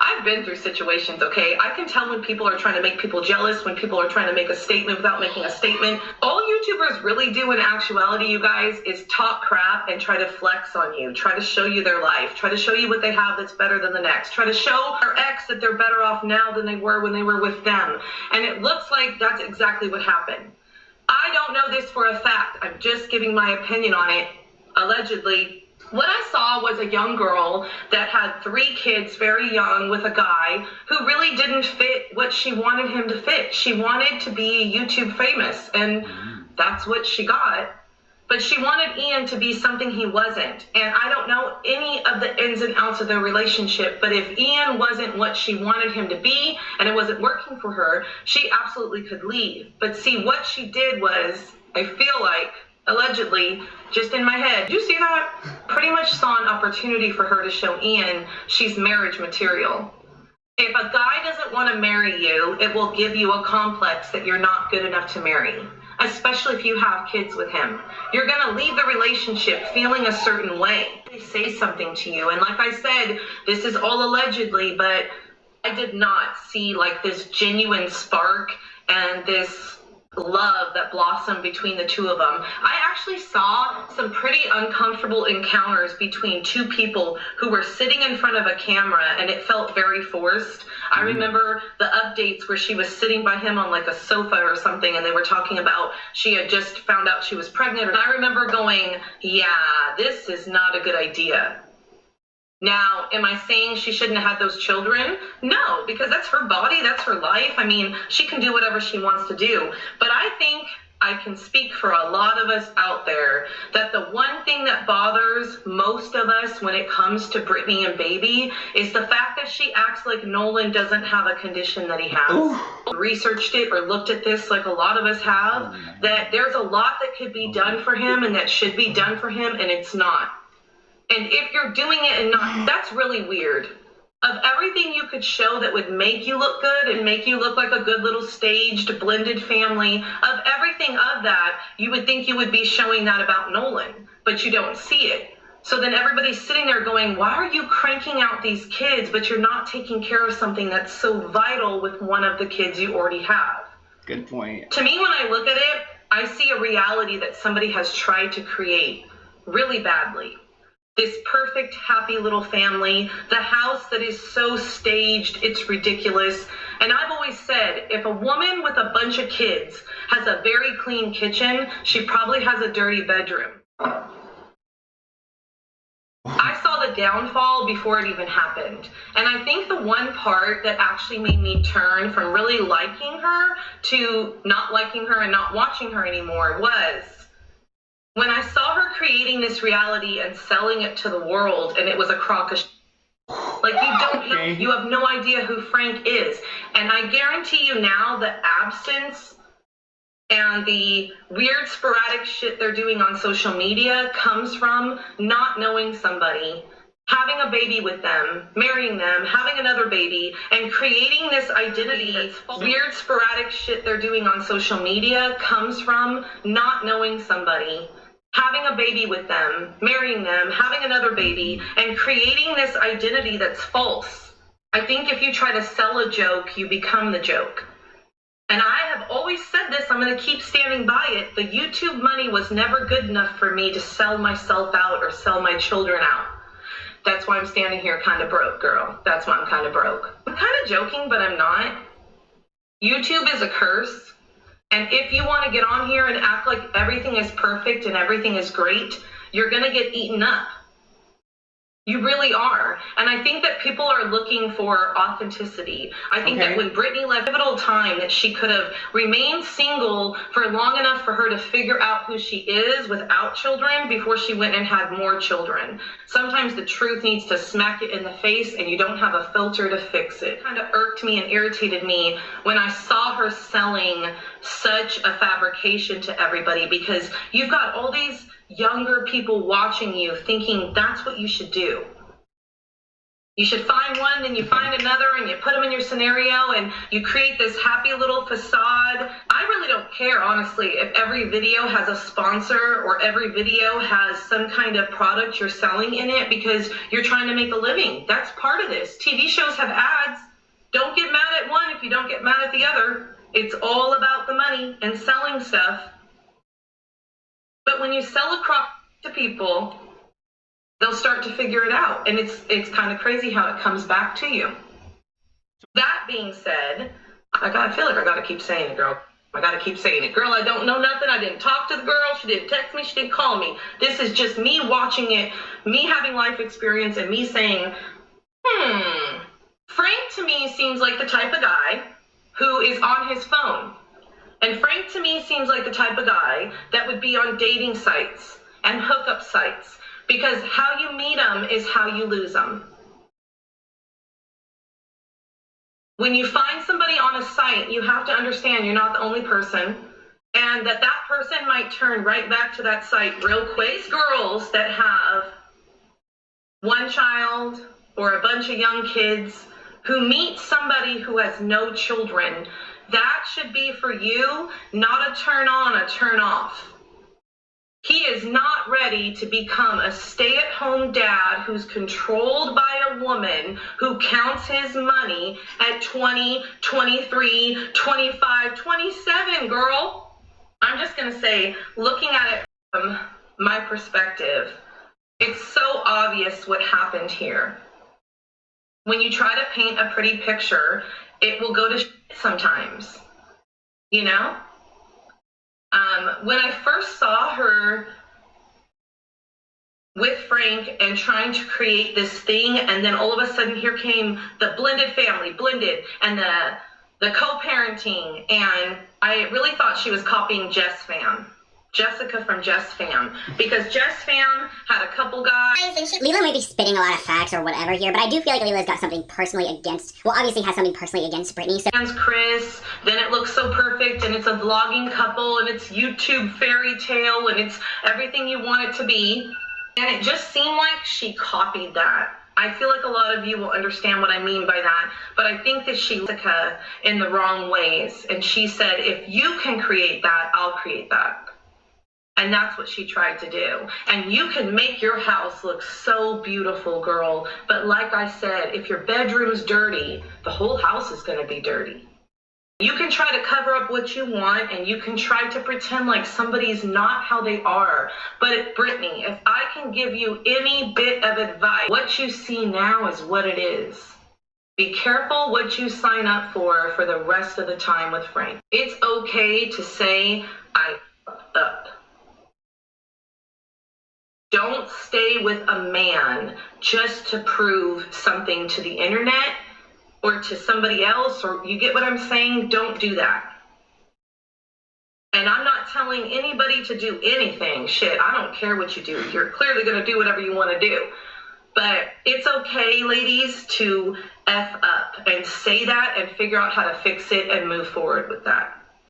I've been through situations, okay? I can tell when people are trying to make people jealous, when people are trying to make a statement without making a statement. All YouTubers really do in actuality, you guys, is talk crap and try to flex on you, try to show you their life, try to show you what they have that's better than the next, try to show their ex that they're better off now than they were when they were with them. And it looks like that's exactly what happened. I don't know this for a fact. I'm just giving my opinion on it, allegedly. What I saw was a young girl that had 3 kids very young with a guy who really didn't fit what she wanted him to fit. She wanted to be YouTube famous, and that's what she got. But she wanted Ian to be something he wasn't. And I don't know any of the ins and outs of their relationship, but if Ian wasn't what she wanted him to be and it wasn't working for her, she absolutely could leave. But see, what she did was, I feel like, allegedly, just in my head, you see that? Pretty much saw an opportunity for her to show Ian she's marriage material. If a guy doesn't want to marry you, it will give you a complex that you're not good enough to marry, especially if you have kids with him. You're going to leave the relationship feeling a certain way. They say something to you, and like I said, this is all allegedly, but I did not see like this genuine spark and this love that blossomed between the two of them. I actually saw some pretty uncomfortable encounters between 2 people who were sitting in front of a camera, and it felt very forced. I remember the updates where she was sitting by him on like a sofa or something, and they were talking about she had just found out she was pregnant. And I remember going, yeah, this is not a good idea. Now, am I saying she shouldn't have had those children? No, because that's her body, that's her life. I mean, she can do whatever she wants to do. But I think I can speak for a lot of us out there that the one thing that bothers most of us when it comes to Brittany and Baby is the fact that she acts like Nolan doesn't have a condition that he has. Ooh. Researched it or looked at this like a lot of us have, that there's a lot that could be done for him and that should be done for him, and it's not. And if you're doing it and not, that's really weird. Of everything you could show that would make you look good and make you look like a good little staged, blended family, of everything of that, you would think you would be showing that about Nolan, but you don't see it. So then everybody's sitting there going, why are you cranking out these kids, but you're not taking care of something that's so vital with one of the kids you already have? Good point. To me, when I look at it, I see a reality that somebody has tried to create really badly. This perfect, happy little family, the house that is so staged, it's ridiculous. And I've always said, if a woman with a bunch of kids has a very clean kitchen, she probably has a dirty bedroom. I saw the downfall before it even happened. And I think the one part that actually made me turn from really liking her to not liking her and not watching her anymore was when I saw her creating this reality and selling it to the world, and it was a crock of like, you don't know, you have no idea who Frank is. And I guarantee you now the absence and the weird sporadic shit they're doing on social media comes from not knowing somebody, having a baby with them, marrying them, having another baby, and creating this identity that's weird sporadic shit they're doing on social media comes from not knowing somebody, having a baby with them, marrying them, having another baby, and creating this identity that's false. I think if you try to sell a joke, you become the joke. And I have always said this, I'm going to keep standing by it. The YouTube money was never good enough for me to sell myself out or sell my children out. That's why I'm standing here kind of broke, girl. That's why I'm kind of broke. I'm kind of joking, but I'm not. YouTube is a curse. And if you want to get on here and act like everything is perfect and everything is great, you're going to get eaten up. You really are. And I think that people are looking for authenticity. I think that when Brittany left, pivotal time that she could have remained single for long enough for her to figure out who she is without children before she went and had more children. Sometimes the truth needs to smack it in the face and you don't have a filter to fix it. It kind of irked me and irritated me when I saw her selling such a fabrication to everybody, because you've got all these younger people watching you thinking that's what you should do. You should find one, then you find another, and you put them in your scenario, and you create this happy little facade. I really don't care, honestly, if every video has a sponsor or every video has some kind of product you're selling in it because you're trying to make a living. That's part of this. TV shows have ads. Don't get mad at one if you don't get mad at the other. It's all about the money and selling stuff. But when you sell a crop to people, they'll start to figure it out. And it's kind of crazy how it comes back to you. That being said, I feel like I gotta keep saying it, girl. I gotta keep saying it. Girl, I don't know nothing. I didn't talk to the girl. She didn't text me. She didn't call me. This is just me watching it, me having life experience, and me saying, Frank to me seems like the type of guy who is on his phone. And Frank to me seems like the type of guy that would be on dating sites and hookup sites. Because how you meet them is how you lose them. When you find somebody on a site, you have to understand you're not the only person, and that person might turn right back to that site real quick. These girls that have one child or a bunch of young kids who meet somebody who has no children, that should be for you, not a turn on, a turn off. He is not ready to become a stay-at-home dad who's controlled by a woman who counts his money at 20, 23, 25, 27, girl. I'm just going to say, looking at it from my perspective, it's so obvious what happened here. When you try to paint a pretty picture, it will go to shit sometimes, you know? When I first saw her with Frank and trying to create this thing, and then all of a sudden here came the blended family, and the co-parenting, and I really thought she was copying Jessica from Jess Fam, because Jess Fam had a couple guys. Leila might be spitting a lot of facts or whatever here, but I do feel like Leila's got something personally against, well, obviously has something personally against Brittany. So Chris, then it looks so perfect, and it's a vlogging couple, and it's YouTube fairy tale, and it's everything you want it to be. And it just seemed like she copied that. I feel like a lot of you will understand what I mean by that, but I think that she took her in the wrong ways, and she said, if you can create that, I'll create that. And that's what she tried to do. And you can make your house look so beautiful, girl. But like I said, if your bedroom's dirty, the whole house is going to be dirty. You can try to cover up what you want, and you can try to pretend like somebody's not how they are. But Brittany, if I can give you any bit of advice, what you see now is what it is. Be careful what you sign up for the rest of the time with Frank. It's okay to say, I fucked up. Don't stay with a man just to prove something to the internet or to somebody else, or you get what I'm saying? Don't do that. And I'm not telling anybody to do anything. Shit, I don't care what you do. You're clearly going to do whatever you want to do. But it's okay, ladies, to F up and say that and figure out how to fix it and move forward with that.